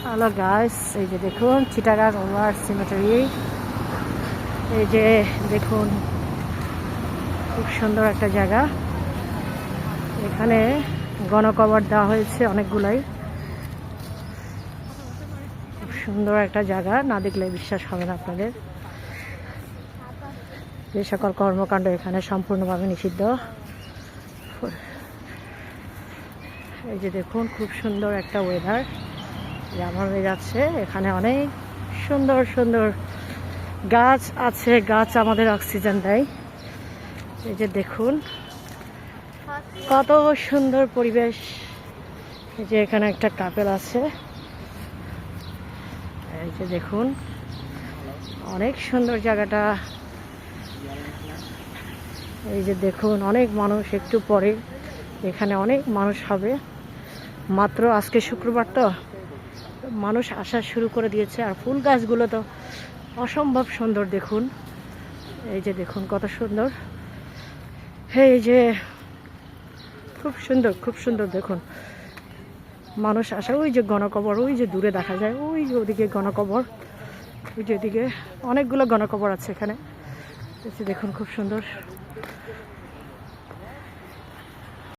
Hello guys, এই যে দেখুন চিটাগাং ওভার সিমেটারি। এই যে দেখুন খুব সুন্দর একটা জায়গা। এখানে গণকবর দেওয়া হয়েছে অনেকগুলাই। খুব সুন্দর একটা জায়গা, না দেখলে বিশ্বাস হবে না আপনাদের। যে সকল কর্মকাণ্ড এখানে সম্পূর্ণভাবে নিষিদ্ধ। এই যে দেখুন খুব সুন্দর একটা ওয়েদার আমার হয়ে যাচ্ছে। এখানে অনেক সুন্দর সুন্দর গাছ আছে, গাছ আমাদের অক্সিজেন দেয়। এই যে দেখুন কত সুন্দর পরিবেশ। এই যে এখানে একটা কাপেল আছে। এই যে দেখুন অনেক সুন্দর জায়গাটা। এই যে দেখুন অনেক মানুষ, একটু পরে এখানে অনেক মানুষ হবে। মাত্র আজকে শুক্রবার তো মানুষ আসা শুরু করে দিয়েছে। আর ফুল গাছগুলো তো অসম্ভব সুন্দর দেখুন। এই যে দেখুন কত সুন্দর। এই যে খুব সুন্দর, খুব সুন্দর দেখুন মানুষ আসা। ওই যে গণকবর, ওই যে দূরে দেখা যায়, ওই যে ওদিকে গণকবর, ওই যে ওদিকে অনেকগুলো গণকবর আছে এখানে। এই যে দেখুন খুব সুন্দর।